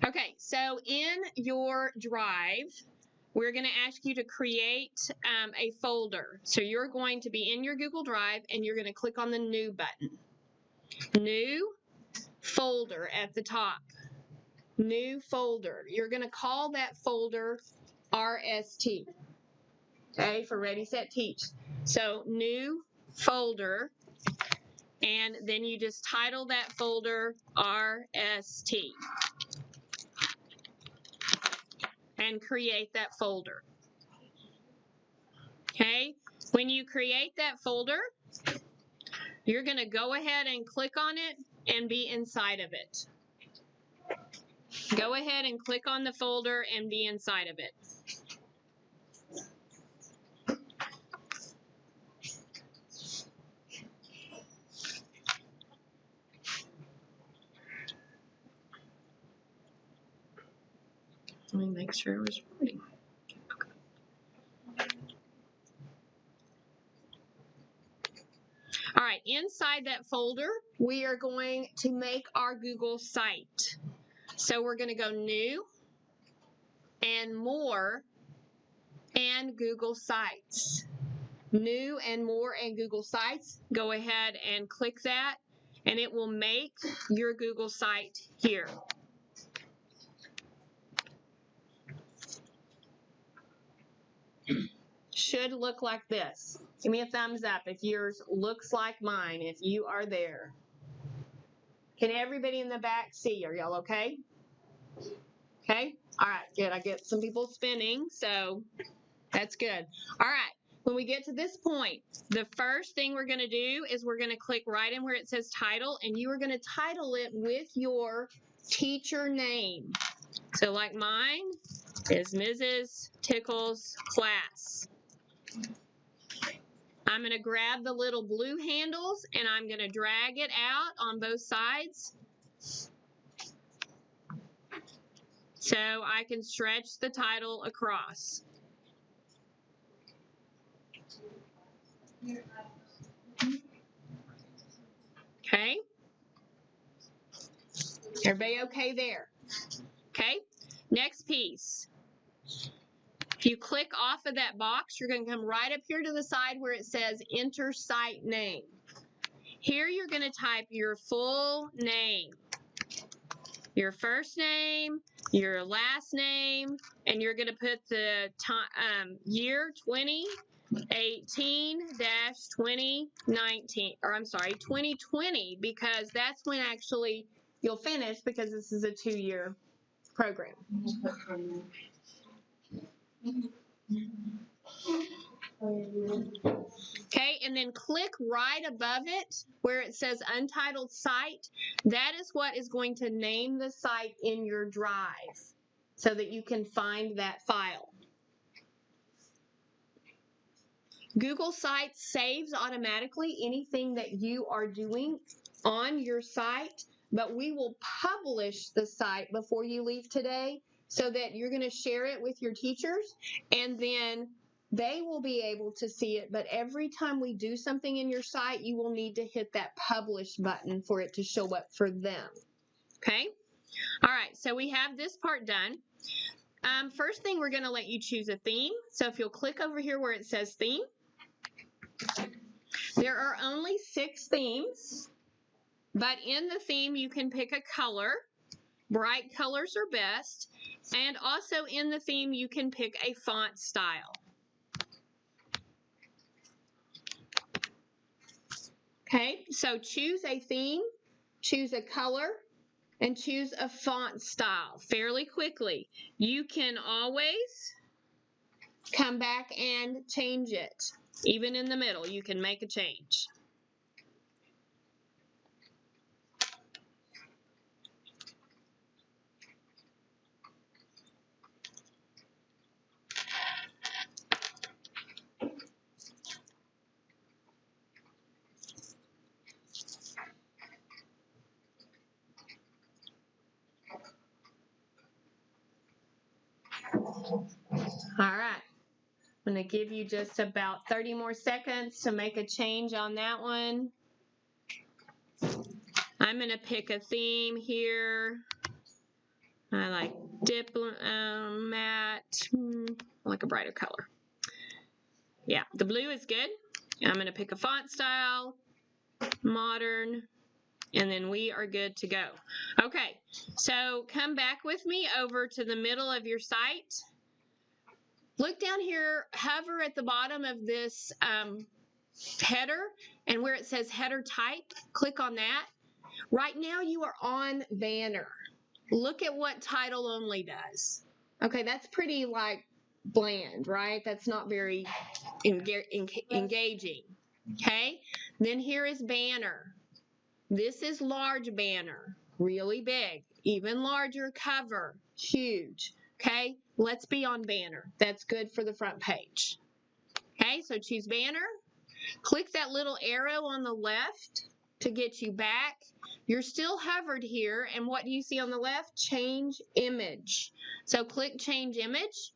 Okay, so in your drive, we're going to ask you to create a folder. So you're going to be in your Google Drive and you're going to click on the New button. New folder at the top. New folder. You're going to call that folder RST. Okay, for Ready, Set, Teach. So new folder, and then you just title that folder RST. And create that folder. Okay, when you create that folder, you're going to go ahead and click on it and be inside of it. Go ahead and click on the folder and be inside of it. Let me make sure it was recording. All right, inside that folder, we are going to make our Google site. So we're going to go New and More and Google Sites. New and More and Google Sites. Go ahead and click that, and it will make your Google site here. Should look like this. Give me a thumbs up if yours looks like mine, if you are there. Can everybody in the back see? Are y'all okay? Okay? All right, good. I get some people spinning, so that's good. All right, when we get to this point, the first thing we're going to do is we're going to click right in where it says title, and you are going to title it with your teacher name. So like mine is Mrs. Tickle's class. I'm going to grab the little blue handles and I'm going to drag it out on both sides so I can stretch the title across. Okay? Everybody okay there? Okay? Next piece. If you click off of that box, you're going to come right up here to the side where it says Enter Site Name. Here you're going to type your full name, your first name, your last name, and you're going to put the year 2018-2019, or I'm sorry, 2020, because that's when actually you'll finish, because this is a 2-year program. Okay, and then click right above it where it says Untitled Site. That is what is going to name the site in your drive so that you can find that file. Google Sites saves automatically anything that you are doing on your site, but we will publish the site before you leave today so that you're going to share it with your teachers, and then they will be able to see it. But every time we do something in your site, you will need to hit that publish button for it to show up for them. Okay? All right, so we have this part done. First thing, we're going to let you choose a theme. So if you'll click over here where it says theme, there are only 6 themes, but in the theme you can pick a color. Bright colors are best, and also in the theme you can pick a font style. Okay, so choose a theme, choose a color, and choose a font style fairly quickly. You can always come back and change it. Even in the middle, you can make a change. All right, I'm going to give you just about 30 more seconds to make a change on that one. I'm going to pick a theme here. I like matte, I like a brighter color. Yeah, the blue is good. I'm going to pick a font style, modern, and then we are good to go. Okay, so come back with me over to the middle of your site. Look down here, hover at the bottom of this header, and where it says header type, click on that. Right now you are on banner. Look at what title only does. Okay, that's pretty like bland, right? That's not very engaging. Okay, then here is banner. This is large banner, really big, even larger cover, huge. Okay, let's be on banner. That's good for the front page. Okay, so choose banner. Click that little arrow on the left to get you back. You're still hovered here, and what do you see on the left? Change image. So click change image.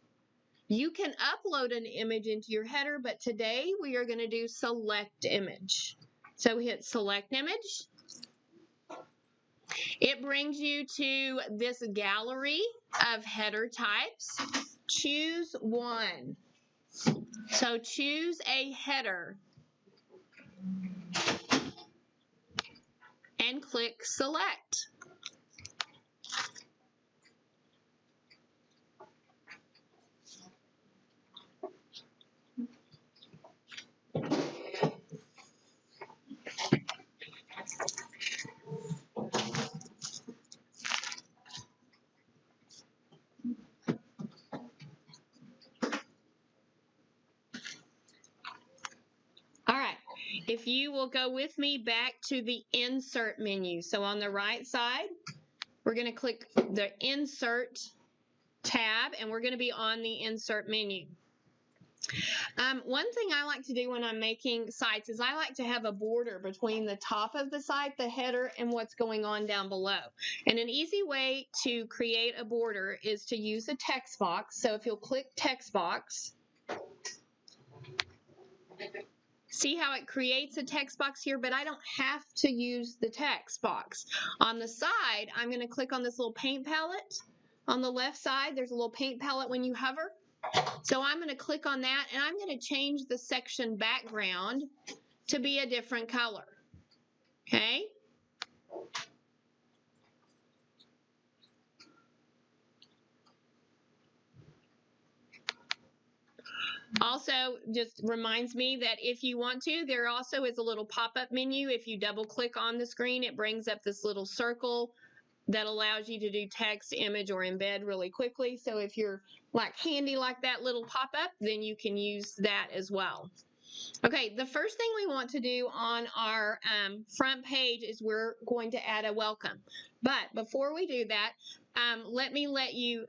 You can upload an image into your header, but today we are going to do select image. So hit select image. It brings you to this gallery of header types. Choose one. So choose a header and click select. All right, if you will go with me back to the insert menu. So on the right side, we're going to click the insert tab, and we're going to be on the insert menu. One thing I like to do when I'm making sites is I like to have a border between the top of the site, the header, and what's going on down below. And an easy way to create a border is to use a text box. So if you'll click text box, see how it creates a text box here, but I don't have to use the text box. On the side, I'm going to click on this little paint palette. On the left side, there's a little paint palette when you hover. So I'm going to click on that, and I'm going to change the section background to be a different color. Okay? Also, just reminds me that if you want to, there also is a little pop-up menu. If you double click on the screen, it brings up this little circle that allows you to do text, image, or embed really quickly. So if you're like handy like that little pop-up, then you can use that as well. Okay, the first thing we want to do on our front page is we're going to add a welcome. But before we do that, let you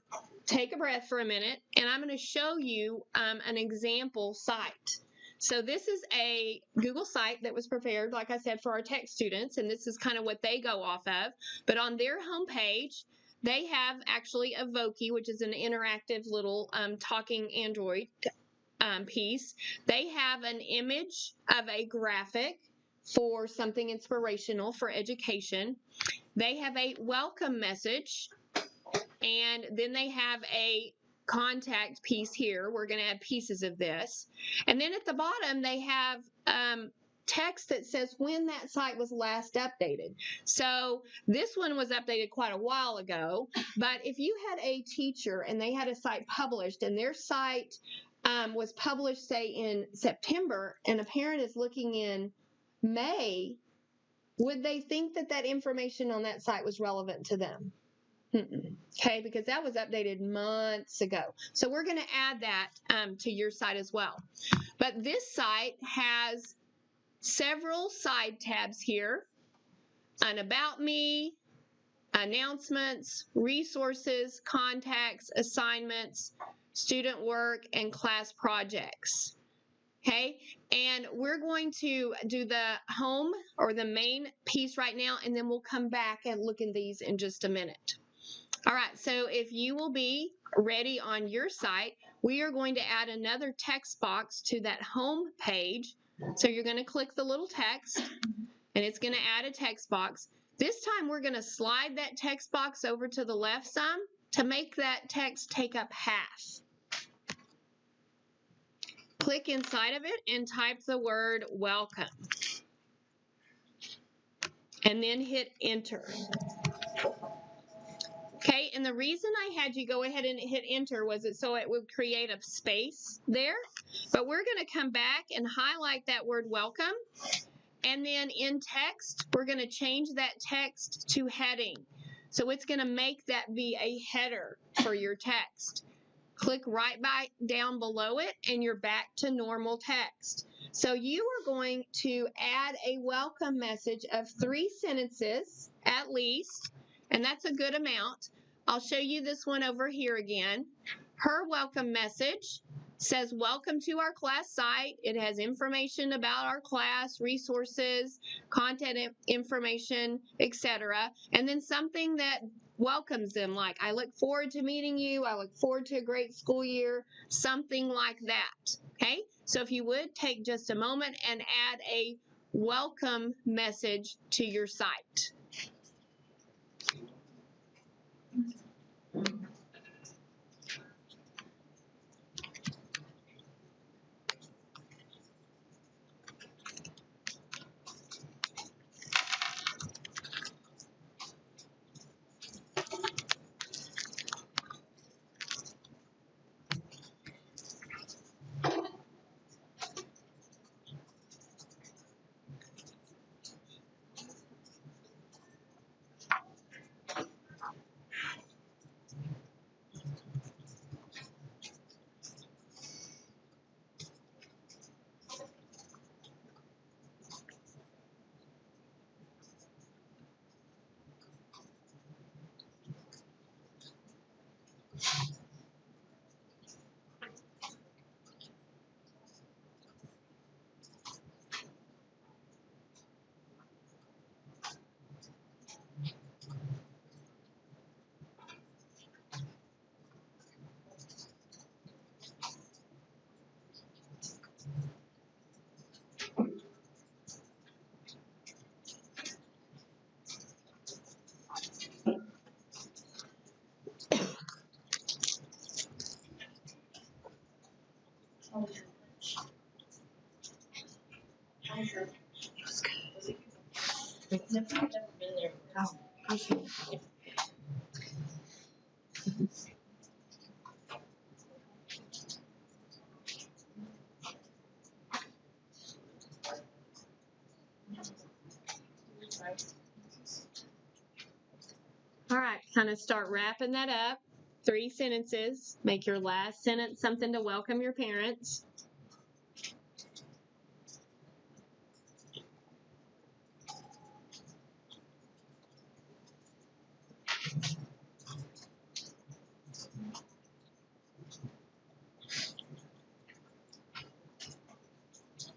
take a breath for a minute, and I'm going to show you an example site. So this is a Google site that was prepared, like I said, for our tech students, and this is kind of what they go off of. But on their homepage, they have actually a Voki, which is an interactive little talking Android piece. They have an image of a graphic for something inspirational for education. They have a welcome message, and then they have a contact piece here. We're going to add pieces of this. And then at the bottom, they have text that says when that site was last updated. So this one was updated quite a while ago, but if you had a teacher and they had a site published and their site was published, say, in September, and a parent is looking in May, would they think that that information on that site was relevant to them? Okay, because that was updated months ago. So we're going to add that to your site as well. But this site has several side tabs here: an About Me, announcements, resources, contacts, assignments, student work, and class projects. Okay, and we're going to do the home or the main piece right now, and then we'll come back and look in these in just a minute. All right, so if you will be ready on your site, we are going to add another text box to that home page. So you're going to click the little text, and it's going to add a text box. This time we're going to slide that text box over to the left some, to make that text take up half. Click inside of it and type the word welcome. And then hit enter. Okay, and the reason I had you go ahead and hit enter was so it would create a space there. But we're going to come back and highlight that word welcome. And then in text, we're going to change that text to heading. So it's going to make that be a header for your text. Click right back down below it and you're back to normal text. So you are going to add a welcome message of 3 sentences at least, and that's a good amount. I'll show you this one over here again. Her welcome message says, welcome to our class site. It has information about our class, resources, content information, etc. And then something that welcomes them, like, I look forward to meeting you, I look forward to a great school year, something like that. Okay, so if you would take just a moment and add a welcome message to your site. All right, kind of start wrapping that up. 3 sentences. Make your last sentence something to welcome your parents.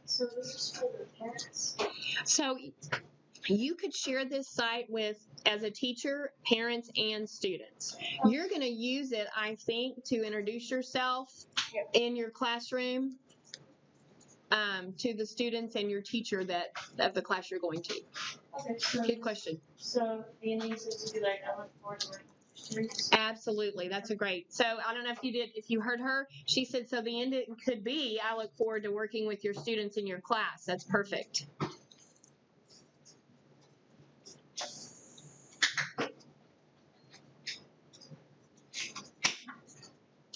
So this is for the parents? So you could share this site with, as a teacher, parents, and students. You're going to use it, I think, to introduce yourself in your classroom to the students and your teacher of the class you're going to. Okay, so Good question. So the ending says to be like, I look forward to working with students. Absolutely, that's a great. So I don't know if you heard her. She said, so the end could be, I look forward to working with your students in your class. That's perfect.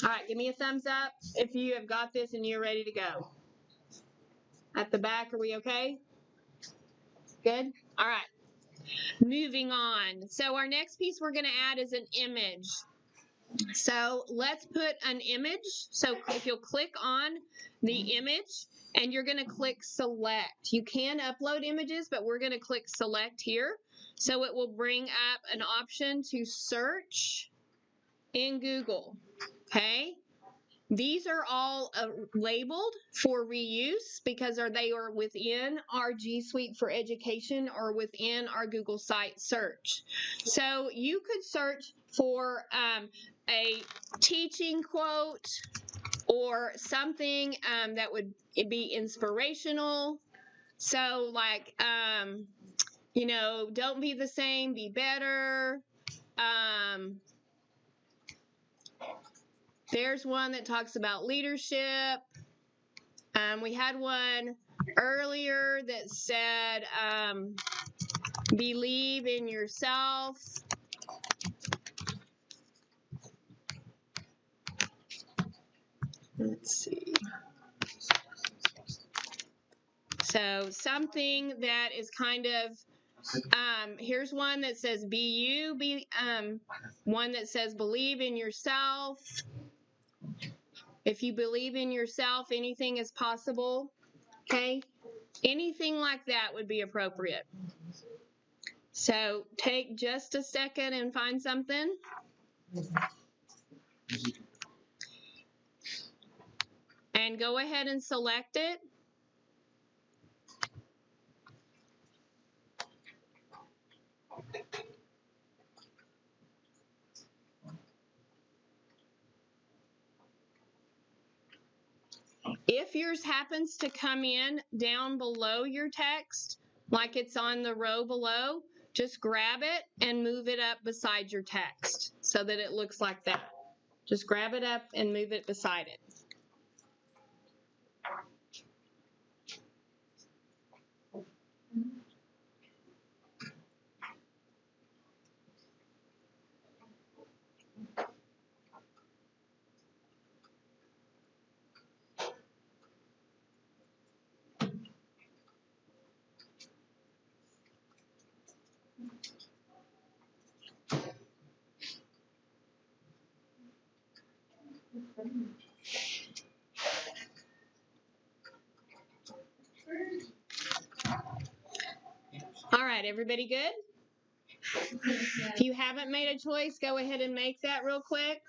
All right, give me a thumbs up if you have got this and you're ready to go. At the back, are we okay? Good? All right. Moving on. So our next piece we're going to add is an image. So let's put an image. So if you'll click on the image and you're going to click select. You can upload images, but we're going to click select here. So it will bring up an option to search in Google. Okay? These are all labeled for reuse because they are within our G Suite for Education or within our Google site search. So you could search for a teaching quote or something that would be inspirational. So like, don't be the same, be better. There's one that talks about leadership. We had one earlier that said, believe in yourself. Let's see. So something that is kind of, here's one that says be you, one that says believe in yourself. If you believe in yourself, anything is possible. Okay? Anything like that would be appropriate. So take just a second and find something. And go ahead and select it. If yours happens to come in down below your text, like it's on the row below, just grab it and move it up beside your text so that it looks like that. Just grab it up and move it beside it. All right, everybody good? If you haven't made a choice, go ahead and make that real quick.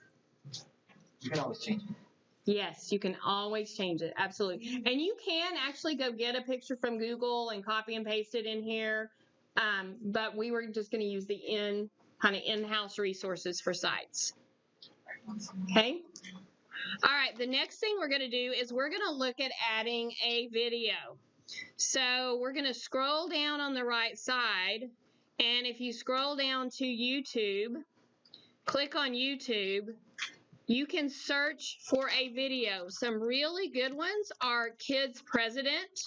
You can always change it. Yes, you can always change it. Absolutely. And you can actually go get a picture from Google and copy and paste it in here. But we were just going to use the in-house resources for sites. Okay. All right. The next thing we're going to do is we're going to look at adding a video. So we're going to scroll down on the right side. And if you scroll down to YouTube, click on YouTube. You can search for a video. Some really good ones are Kids President.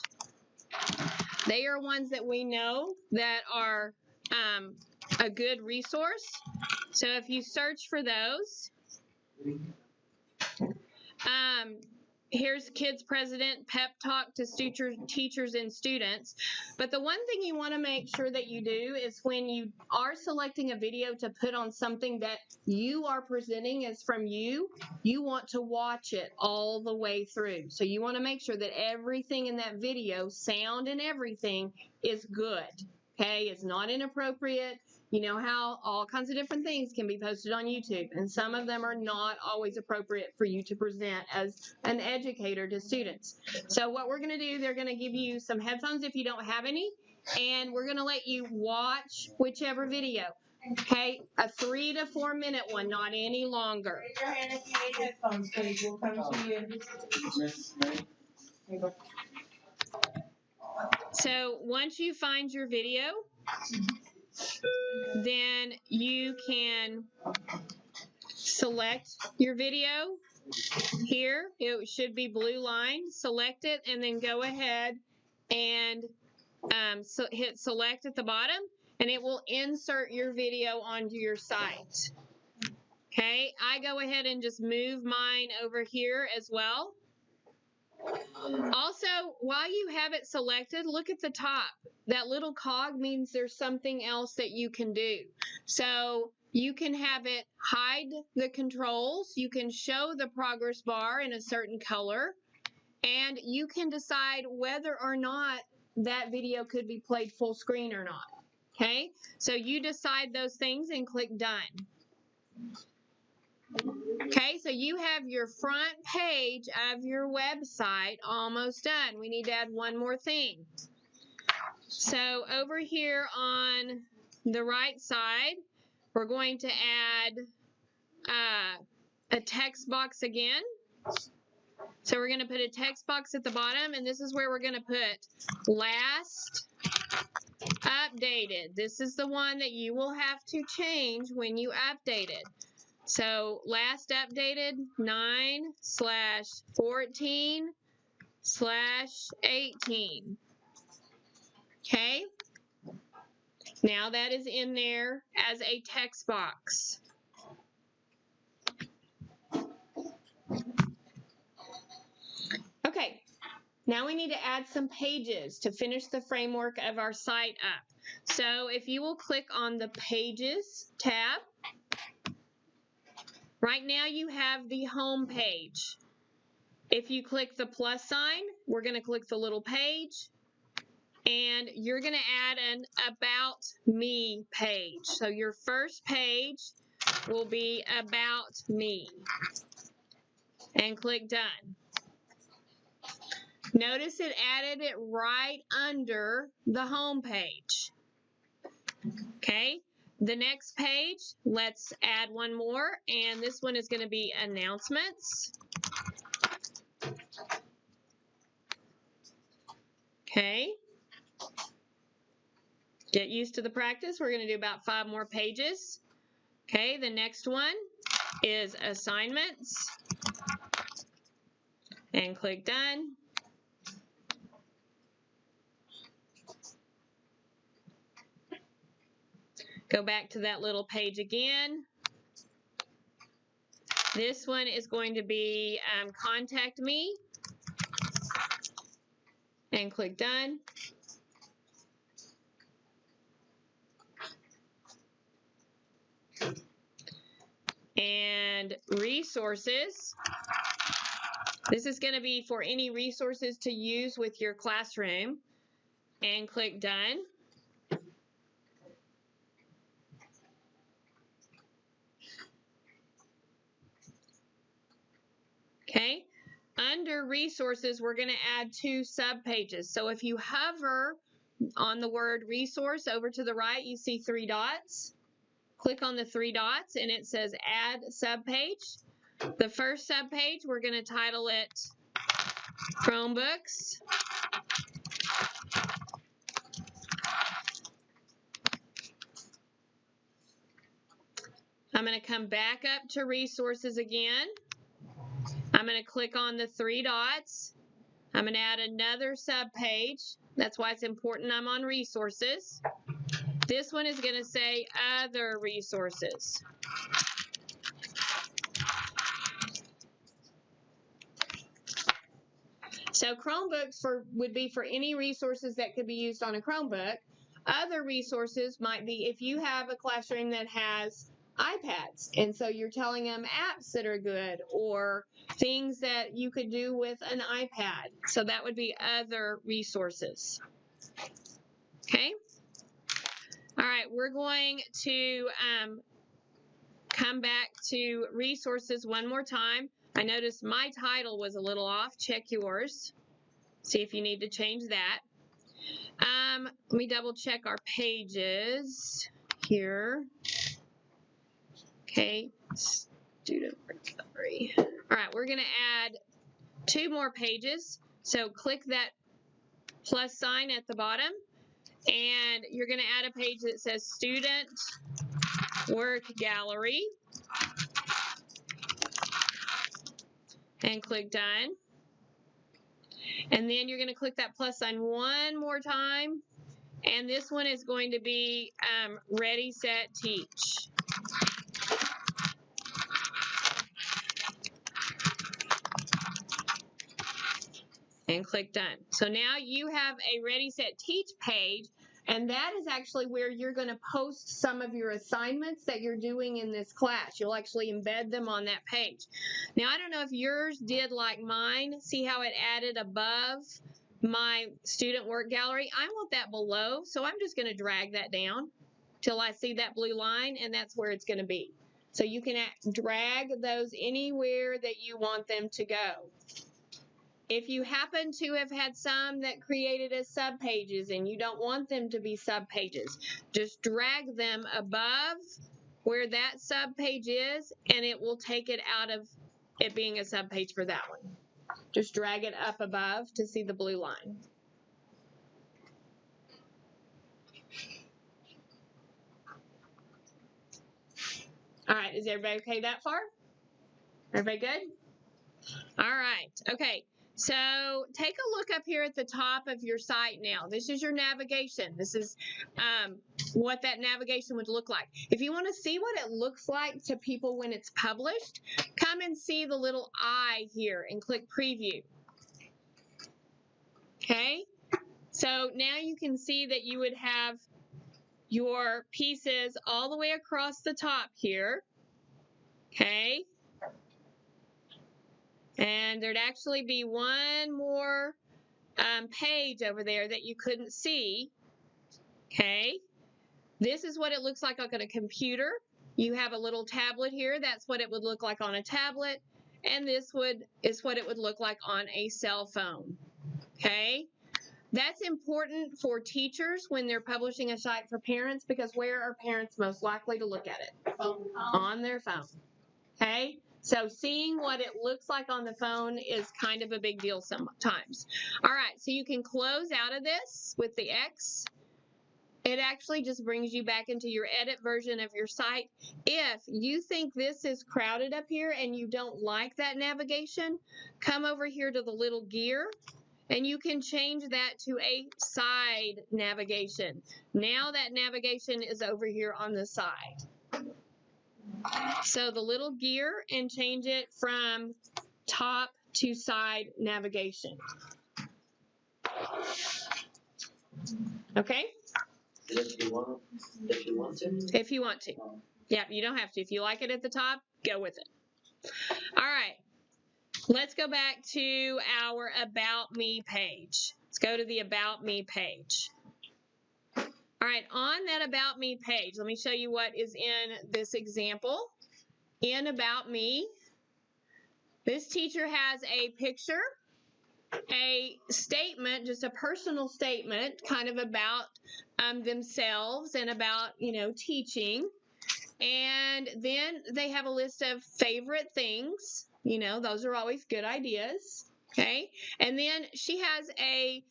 They are ones that we know that are a good resource. So if you search for those, here's Kids President, pep talk to teachers and students. But the one thing you want to make sure that you do is when you are selecting a video to put on something that you are presenting as from you, you want to watch it all the way through. So you want to make sure that everything in that video, sound and everything, is good. Okay, it's not inappropriate. You know how all kinds of different things can be posted on YouTube, and some of them are not always appropriate for you to present as an educator to students. So what we're going to do, they're going to give you some headphones if you don't have any, and we're going to let you watch whichever video. Okay, a 3 to 4 minute one, not any longer. Raise your hand if you need headphones, please. We'll come to you. So once you find your video, then you can select your video here. It should be blue line. Select it and then go ahead and hit select at the bottom, and it will insert your video onto your site. Okay, I go ahead and just move mine over here as well. Also, while you have it selected, look at the top. That little cog means there's something else that you can do. So you can have it hide the controls. You can show the progress bar in a certain color. And you can decide whether or not that video could be played full screen or not. Okay? So you decide those things and click done. Okay, so you have your front page of your website almost done. We need to add one more thing. So over here on the right side, we're going to add a text box again. So we're going to put a text box at the bottom, and this is where we're going to put last updated. This is the one that you will have to change when you update it. So last updated 9/14/18. Okay. Now that is in there as a text box. Okay. Now we need to add some pages to finish the framework of our site up. So if you will click on the Pages tab, right now you have the home page. If you click the plus sign, we're going to click the little page, and you're going to add an About Me page. So your first page will be About Me, and click Done. Notice it added it right under the home page. Okay, the next page, let's add one more, and this one is going to be Announcements. Okay, get used to the practice. We're going to do about 5 more pages. Okay, the next one is Assignments, and click Done. Go back to that little page again. This one is going to be Contact Me, and click Done. And Resources. This is going to be for any resources to use with your classroom, and click Done. Okay, under Resources, we're going to add 2 subpages. So if you hover on the word resource over to the right, you see 3 dots. Click on the 3 dots, and it says Add Subpage. The first subpage, we're going to title it Chromebooks. I'm going to come back up to Resources again. I'm going to click on the 3 dots. I'm going to add another subpage. That's why it's important I'm on Resources. This one is going to say Other Resources. So Chromebooks would be for any resources that could be used on a Chromebook. Other resources might be if you have a classroom that has iPads, and so you're telling them apps that are good or things that you could do with an iPad. So that would be Other Resources. Okay? All right, we're going to come back to Resources one more time. I noticed my title was a little off. Check yours. See if you need to change that. Let me double check our pages here. Okay, student work gallery. All right, we're going to add 2 more pages. So click that plus sign at the bottom, and you're going to add a page that says Student Work Gallery, and click Done. And then you're going to click that plus sign one more time, and this one is going to be Ready, Set, Teach. And click Done. So now you have a Ready, Set, Teach page, and that is actually where you're going to post some of your assignments that you're doing in this class. You'll actually embed them on that page. Now, I don't know if yours did like mine. See how it added above my student work gallery? I want that below, so I'm just going to drag that down till I see that blue line, and that's where it's going to be. So you can drag those anywhere that you want them to go. If you happen to have had some that created as subpages and you don't want them to be subpages, just drag them above where that subpage is, and it will take it out of it being a subpage for that one. Just drag it up above to see the blue line. All right, is everybody okay that far? Everybody good? All right, okay. So take a look up here at the top of your site now. This is your navigation. This is what that navigation would look like. If you want to see what it looks like to people when it's published, come and see the little eye here and click preview. Okay, so now you can see that you would have your pieces all the way across the top here. Okay, and there'd actually be one more page over there that you couldn't see. Okay, this is what it looks like on a computer. You have a little tablet here. That's what it would look like on a tablet. And this is what it would look like on a cell phone. Okay, that's important for teachers when they're publishing a site for parents, because where are parents most likely to look at it? On their phone. Okay, so seeing what it looks like on the phone is kind of a big deal sometimes. All right, so you can close out of this with the X. It actually just brings you back into your edit version of your site. If you think this is crowded up here and you don't like that navigation, come over here to the little gear and you can change that to a side navigation. Now that navigation is over here on the side. So the little gear, and change it from top to side navigation. Okay? If you want to. If you want to. Yeah, you don't have to. If you like it at the top, go with it. All right. Let's go back to our About Me page. Let's go to the About Me page. All right, on that About Me page, let me show you what is in this example. In About Me, this teacher has a picture, a statement, just a personal statement, kind of about themselves and about, teaching. And then they have a list of favorite things. Those are always good ideas. Okay. And then she has a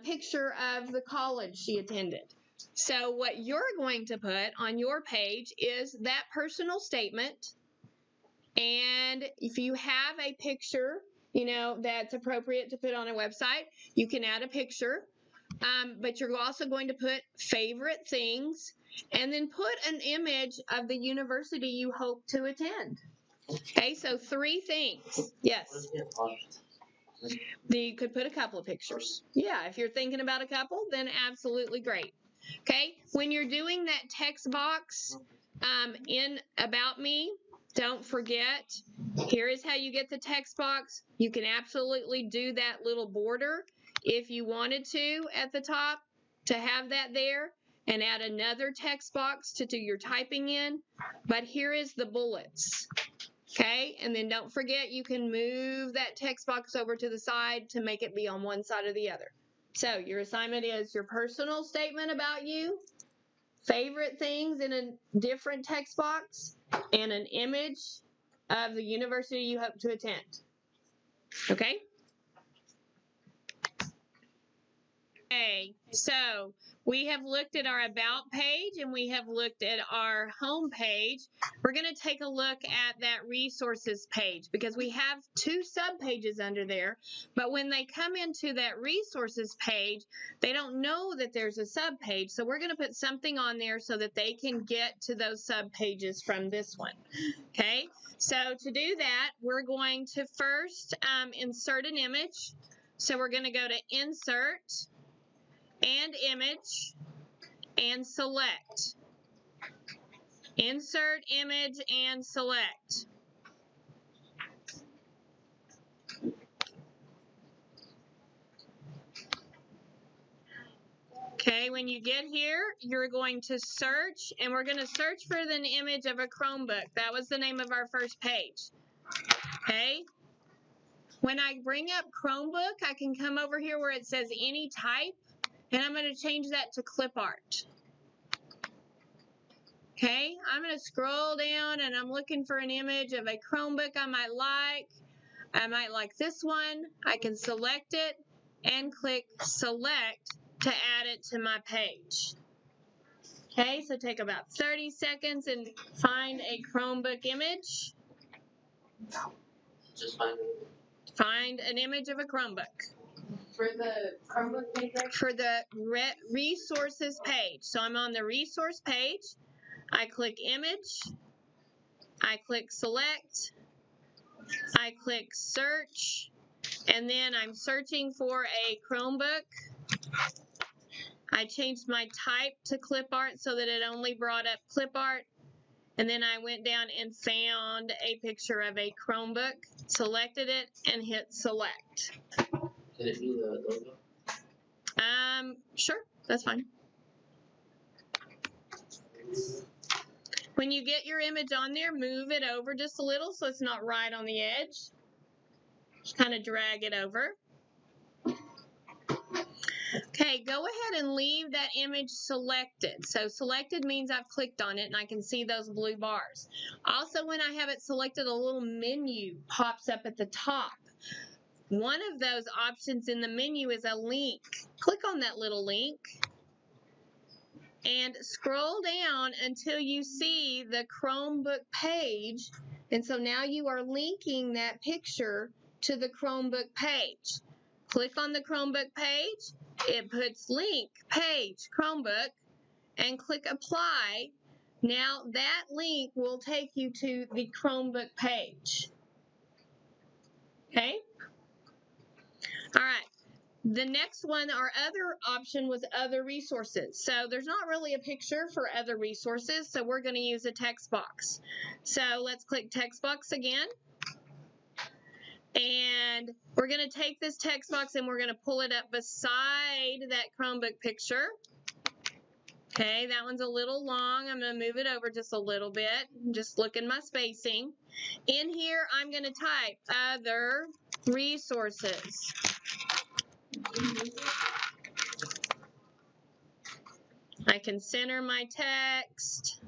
picture of the college she attended. So what you're going to put on your page is that personal statement. And if you have a picture, that's appropriate to put on a website, you can add a picture. But you're also going to put favorite things, and then put an image of the university you hope to attend. Okay, so 3 things. Yes. You could put a couple of pictures. Yeah, if you're thinking about a couple, then absolutely great. Okay, when you're doing that text box in About Me, don't forget, here is how you get the text box. You can absolutely do that little border if you wanted to at the top to have that there, and add another text box to do your typing in. But here is the bullets. Okay, and then don't forget, you can move that text box over to the side to make it be on one side or the other. So your assignment is your personal statement about you, favorite things in a different text box, and an image of the university you hope to attend. Okay? Okay, so we have looked at our About page and we have looked at our Home page. We're going to take a look at that Resources page, because we have 2 sub-pages under there, but when they come into that Resources page, they don't know that there's a sub-page, so we're going to put something on there so that they can get to those sub-pages from this one. Okay, so to do that, we're going to first insert an image. So we're going to go to Insert and Image and select. Insert image and select. Okay, when you get here, you're going to search, and we're going to search for an image of a Chromebook. That was the name of our first page. Okay. When I bring up Chromebook, I can come over here where it says any type, and I'm going to change that to clip art. Okay, I'm going to scroll down and I'm looking for an image of a Chromebook I might like. I might like this one. I can select it and click select to add it to my page. Okay, so take about 30 seconds and find a Chromebook image. Just find Find an image of a Chromebook. For the Chromebook page, right? For the resources page. So I'm on the resource page. I click image. I click select. I click search. And then I'm searching for a Chromebook. I changed my type to clip art so that it only brought up clip art. And then I went down and found a picture of a Chromebook, selected it, and hit select. Can it be the logo? Sure, that's fine. When you get your image on there, move it over just a little so it's not right on the edge. Just kind of drag it over. Okay, go ahead and leave that image selected. So selected means I've clicked on it and I can see those blue bars. Also, when I have it selected, a little menu pops up at the top. One of those options in the menu is a link. Click on that little link and scroll down until you see the Chromebook page. And so now you are linking that picture to the Chromebook page. Click on the Chromebook page. It puts link, page, Chromebook, and click apply. Now that link will take you to the Chromebook page. Okay? All right. The next one, our other option was other resources. So there's not really a picture for other resources, so we're going to use a text box. So let's click text box again. And we're going to take this text box and we're going to pull it up beside that Chromebook picture. Okay, that one's a little long. I'm going to move it over just a little bit. Just look in my spacing. In here, I'm going to type other resources. I can center my text.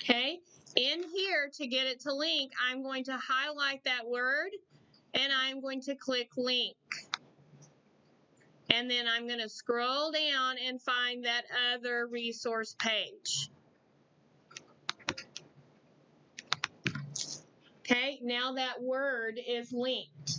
Okay, in here to get it to link, I'm going to highlight that word and I'm going to click link. And then I'm going to scroll down and find that other resource page. Okay, now that word is linked.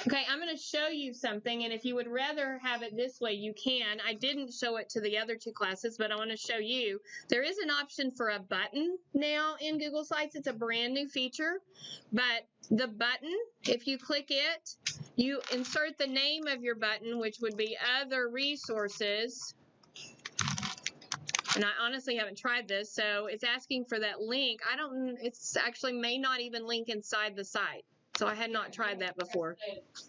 Okay, I'm going to show you something, and if you would rather have it this way, you can. I didn't show it to the other two classes, but I want to show you. There is an option for a button now in Google Sites. It's a brand new feature, but the button, if you click it, you insert the name of your button, which would be other resources. And I honestly haven't tried this, so it's asking for that link. It's actually may not even link inside the site. So I had not tried that before.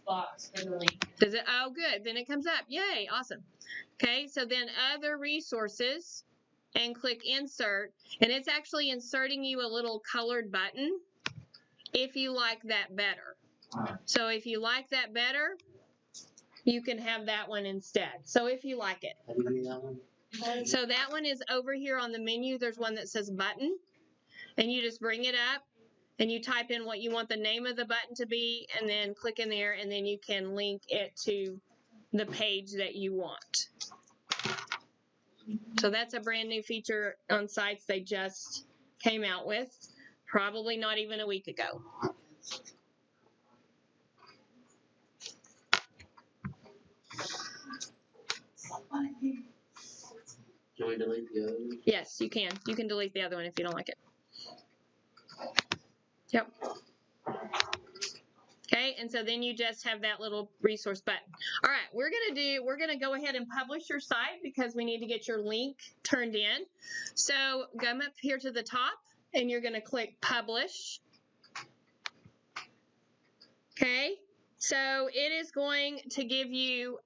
Box for the link. Does it? Oh, good. Then it comes up. Yay. Awesome. Okay. So then other resources and click insert. And it's actually inserting you a little colored button if you like that better. So if you like that better, you can have that one instead. So if you like it. How do you do that one? So that one is over here on the menu. There's one that says button. And you just bring it up. And you type in what you want the name of the button to be, and then click in there, and then you can link it to the page that you want. So that's a brand new feature on sites they just came out with, probably not even a week ago. Can we delete the other one? Yes, you can. You can delete the other one if you don't like it. Yep. Okay, and so then you just have that little resource button. All right, we're gonna go ahead and publish your site because we need to get your link turned in. So come up here to the top and you're gonna click publish. Okay, so it is going to give you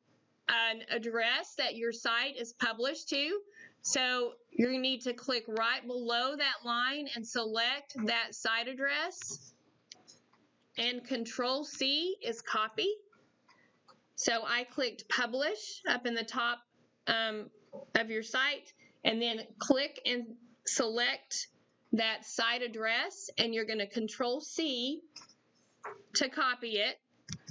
an address that your site is published to. So you need to click right below that line and select that site address. And Control-C is copy. So I clicked publish up in the top of your site, and then click and select that site address, and you're going to Control-C to copy it,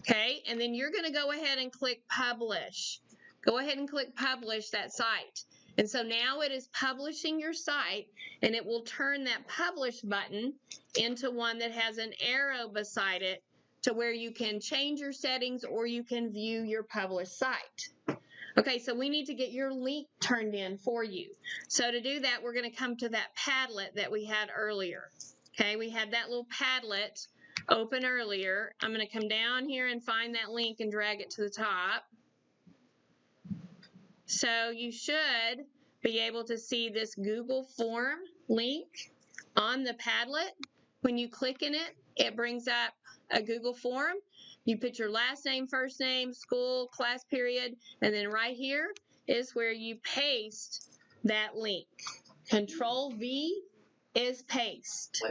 okay? And then you're going to go ahead and click publish. Go ahead and click publish that site. And so now it is publishing your site, and it will turn that publish button into one that has an arrow beside it to where you can change your settings or you can view your published site. Okay, so we need to get your link turned in for you. So to do that, we're going to come to that Padlet that we had earlier. Okay, we had that little Padlet open earlier. I'm going to come down here and find that link and drag it to the top. So you should be able to see this Google form link on the Padlet. When you click in it, it brings up a Google form. You put your last name, first name, school, class period, and then right here is where you paste that link. Control V is paste.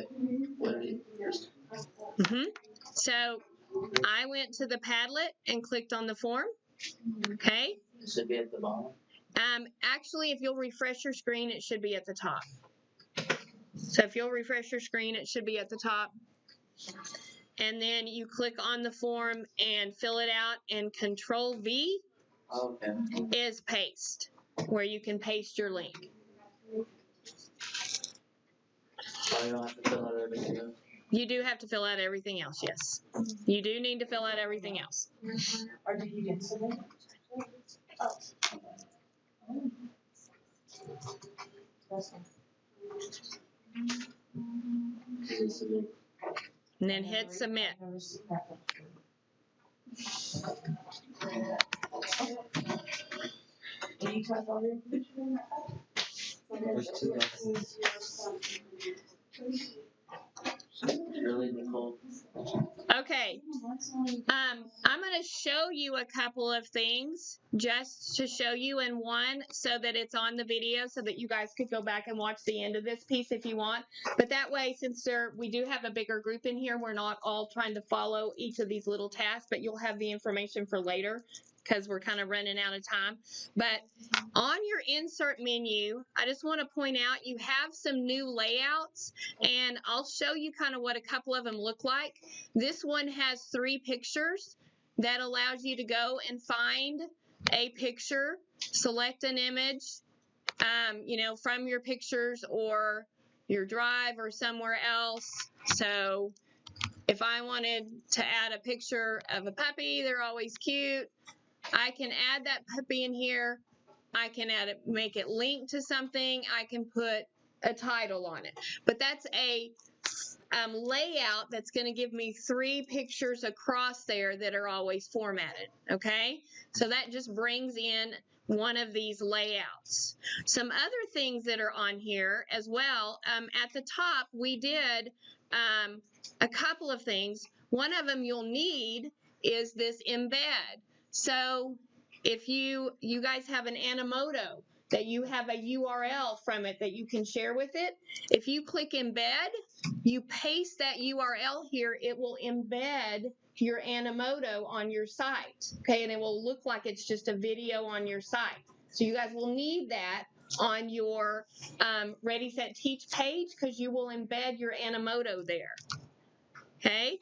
So I went to the Padlet and clicked on the form. Okay. It should be at the bottom. Actually, if you'll refresh your screen, it should be at the top. So if you'll refresh your screen, it should be at the top. And then you click on the form and fill it out, and Control V is paste, where you can paste your link. So I don't have to fill out everything else? You do have to fill out everything else, yes. You do need to fill out everything else. Or did you get submit? And then hit submit. There's two lessons. Really, Nicole? Okay. I'm going to show you a couple of things just to show you in one so that it's on the video so that you guys could go back and watch the end of this piece if you want. But that way, since we do have a bigger group in here, we're not all trying to follow each of these little tasks, but you'll have the information for later because we're kind of running out of time. But on your insert menu, I just want to point out you have some new layouts, and I'll show you kind of what a couple of them look like. This one has 3 pictures that allows you to go and find a picture, select an image, from your pictures or your drive or somewhere else. So if I wanted to add a picture of a puppy, they're always cute. I can add that puppy in here. I can add it, make it link to something. I can put a title on it. But that's a layout that's going to give me 3 pictures across there that are always formatted. Okay, so that just brings in one of these layouts. Some other things that are on here as well. At the top, we did a couple of things. One of them you'll need is this embed. So if you guys have an Animoto that you have a URL from it that you can share with it, if you click embed, you paste that URL here, it will embed your Animoto on your site, okay? And it will look like it's just a video on your site. So you guys will need that on your Ready, Set, Teach page because you will embed your Animoto there, okay?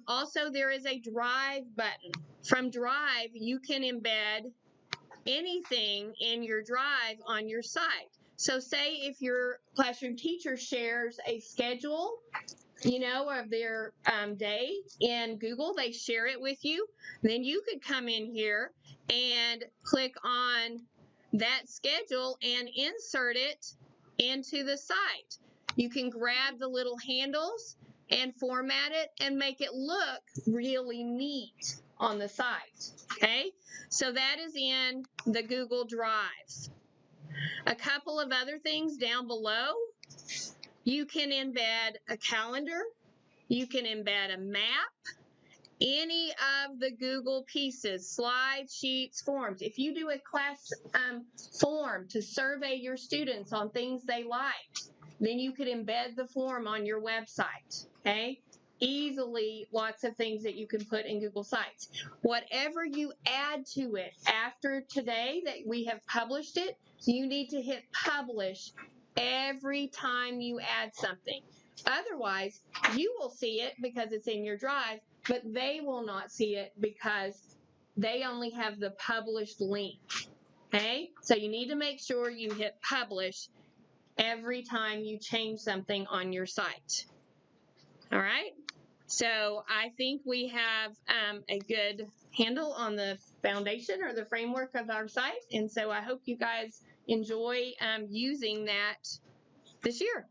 Also, there is a Drive button. From Drive, you can embed anything in your Drive on your site. So say if your classroom teacher shares a schedule, of their day in Google, they share it with you, then you could come in here and click on that schedule and insert it into the site. You can grab the little handles and format it and make it look really neat on the site, okay? So that is in the Google Drive. A couple of other things down below. You can embed a calendar. You can embed a map. Any of the Google pieces, slides, sheets, forms. If you do a class form to survey your students on things they like, then you could embed the form on your website, okay? Easily, lots of things that you can put in Google Sites. Whatever you add to it after today that we have published it, you need to hit publish every time you add something. Otherwise, you will see it because it's in your Drive, but they will not see it because they only have the published link. Okay, so you need to make sure you hit publish every time you change something on your site. All right, so I think we have a good handle on the foundation or the framework of our site, and so I hope you guys enjoy using that this year.